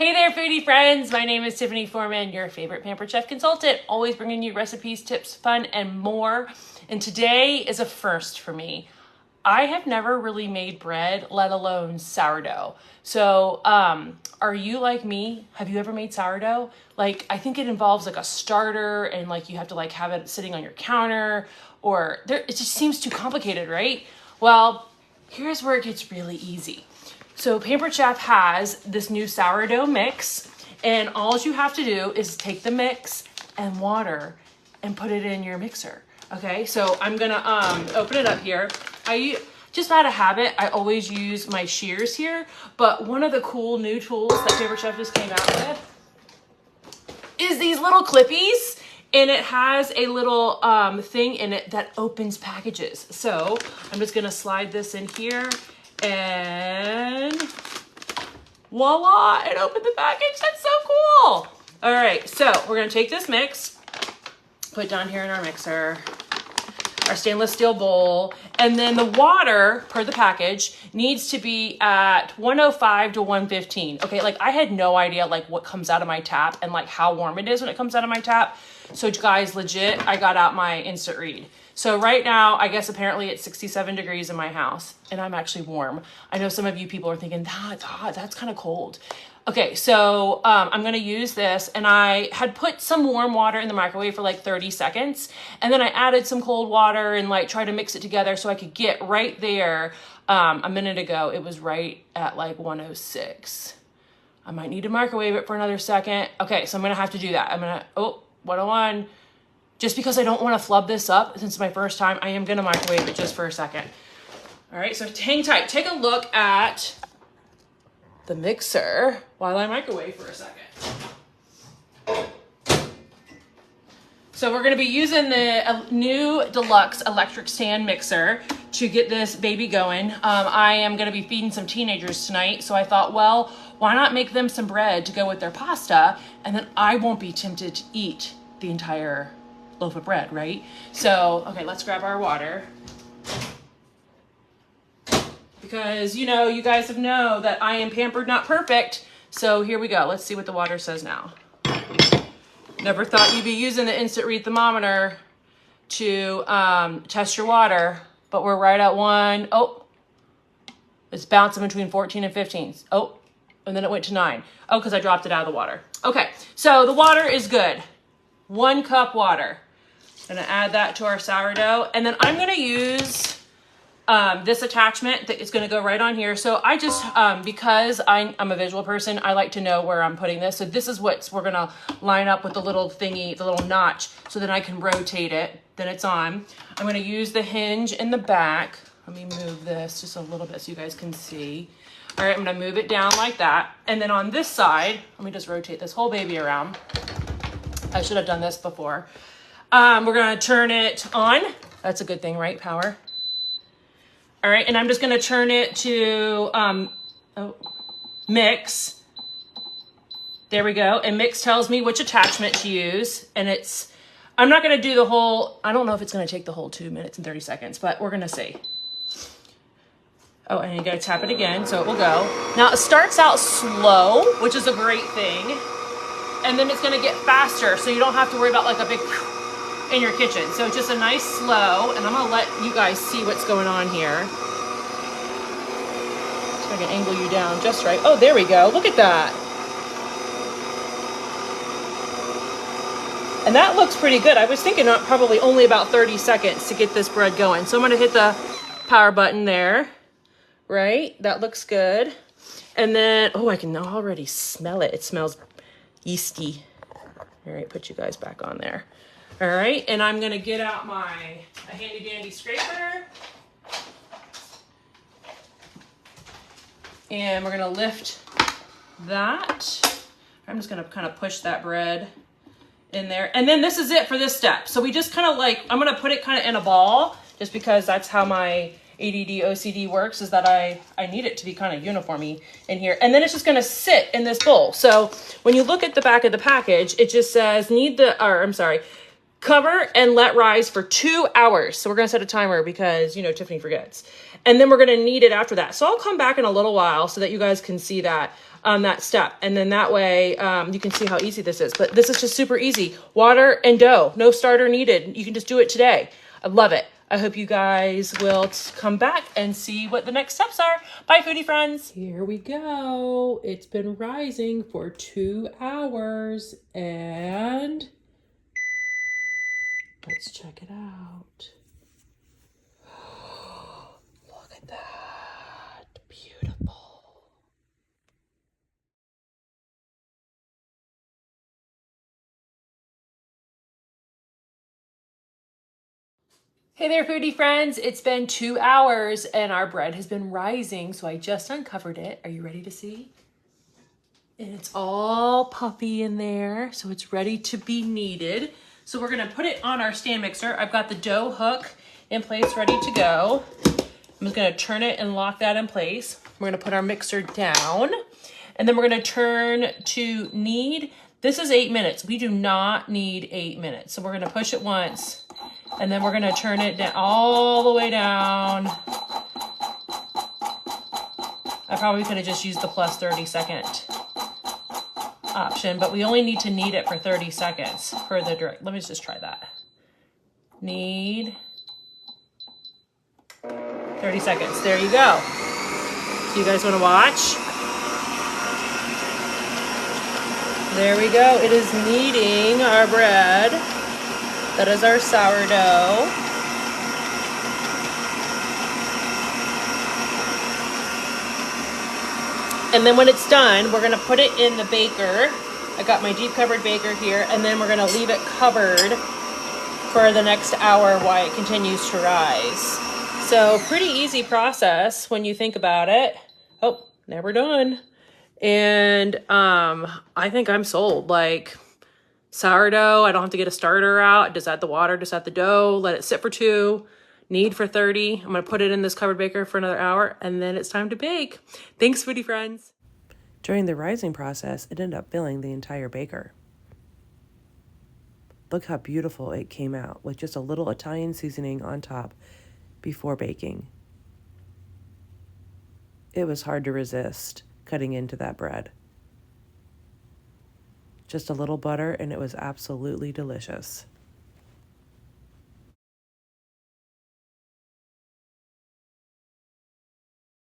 Hey there, foodie friends. My name is Tiffany Foreman, your favorite Pampered Chef consultant, always bringing you recipes, tips, fun, and more. And today is a first for me. I have never really made bread, let alone sourdough. So, are you like me? Have you ever made sourdough? Like, I think it involves like a starter and like you have to like have it sitting on your counter it just seems too complicated, right? Well, here's where it gets really easy. So Pampered Chef has this new sourdough mix, and all you have to do is take the mix and water and put it in your mixer. Okay, so I'm gonna open it up here. I just out of habit, I always use my shears here, but one of the cool new tools that Pampered Chef just came out with is these little clippies, and it has a little thing in it that opens packages. So I'm just gonna slide this in here. And voila, it opened the package. That's so cool. All right, so we're gonna take this mix, put it down here in our mixer, our stainless steel bowl, and then the water per the package needs to be at 105 to 115. Okay, like I had no idea like what comes out of my tap and like how warm it is when it comes out of my tap. So guys, legit, I got out my instant read. So right now, I guess apparently it's 67 degrees in my house, and I'm actually warm. I know some of you people are thinking, that's hot, that's kind of cold. Okay, so I'm gonna use this, and I had put some warm water in the microwave for like 30 seconds, and then I added some cold water and like try to mix it together so I could get right there. A minute ago, it was right at like 106. I might need to microwave it for another second. Okay, so I'm gonna have to do that. 101. Just because I don't want to flub this up, since it's my first time, I am going to microwave it just for a second. All right, so hang tight. Take a look at the mixer while I microwave for a second. So we're going to be using the new deluxe electric stand mixer to get this baby going. I am going to be feeding some teenagers tonight, so I thought, well, why not make them some bread to go with their pasta, and then I won't be tempted to eat the entire loaf of bread, right? So, okay, let's grab our water. Because, you know, you guys know that I am pampered, not perfect. So here we go. Let's see what the water says now. Never thought you'd be using the instant read thermometer to test your water, but we're right at one. Oh, it's bouncing between 14 and 15. Oh, and then it went to 9. Oh, because I dropped it out of the water. Okay, so the water is good. 1 cup water. Gonna add that to our sourdough, and then I'm gonna use this attachment that is gonna go right on here. So I just, because I'm a visual person, I like to know where I'm putting this. So this is what we're gonna line up with the little thingy, the little notch, so then I can rotate it, then it's on. I'm gonna use the hinge in the back. Let me move this just a little bit so you guys can see. All right, I'm gonna move it down like that. And then on this side, let me just rotate this whole baby around. I should have done this before. We're gonna turn it on. That's a good thing, right? Power. All right, and I'm just gonna turn it to mix. There we go. And mix tells me which attachment to use. And I'm not gonna do the whole, I don't know if it's gonna take the whole 2 minutes and 30 seconds, but we're gonna see. Oh, and you gotta tap it again, so it will go. Now it starts out slow, which is a great thing. And then it's gonna get faster, so you don't have to worry about like a big in your kitchen. So it's just a nice slow, and I'm gonna let you guys see what's going on here. So I can angle you down just right. Oh, there we go, look at that. And that looks pretty good. I was thinking probably only about 30 seconds to get this bread going. So I'm gonna hit the power button there, right? That looks good. And then, oh, I can already smell it. It smells yeasty. All right, put you guys back on there. All right, and I'm gonna get out my handy dandy scraper. And we're gonna lift that. I'm just gonna kind of push that bread in there. And then this is it for this step. So we just kind of like, I'm gonna put it kind of in a ball just because that's how my ADD OCD works, is that I need it to be kind of uniformy in here. And then it's just gonna sit in this bowl. So when you look at the back of the package, it just says cover and let rise for 2 hours. So we're gonna set a timer because, you know, Tiffany forgets. And then we're gonna knead it after that. So I'll come back in a little while so that you guys can see that. on that step. And then that way you can see how easy this is. But this is just super easy. Water and dough, no starter needed. You can just do it today. I love it. I hope you guys will come back and see what the next steps are. Bye, foodie friends. Here we go. It's been rising for 2 hours and let's check it out. Look at that. Beautiful. Hey there, foodie friends. It's been 2 hours and our bread has been rising, so I just uncovered it. Are you ready to see? And it's all puffy in there, so it's ready to be kneaded. So we're gonna put it on our stand mixer. I've got the dough hook in place, ready to go. I'm just gonna turn it and lock that in place. We're gonna put our mixer down, and then we're gonna turn to knead. This is 8 minutes. We do not need 8 minutes. So we're gonna push it once, and then we're gonna turn it down all the way down. I probably could have just used the plus 30-second option, but we only need to knead it for 30 seconds per the direct. Let me just try that. Knead. 30 seconds. There you go. So you guys want to watch? There we go. It is kneading our bread. That is our sourdough. And then when it's done, we're gonna put it in the baker. I got my deep covered baker here, and then we're gonna leave it covered for the next hour while it continues to rise. So pretty easy process when you think about it. Oh, never done. And I think I'm sold. Like sourdough, I don't have to get a starter out. Just add the water, just add the dough, let it sit for 2. Knead for 30. I'm gonna put it in this covered baker for another hour, and then it's time to bake. Thanks, foodie friends. During the rising process, it ended up filling the entire baker. Look how beautiful it came out with just a little Italian seasoning on top before baking. It was hard to resist cutting into that bread. Just a little butter, and it was absolutely delicious.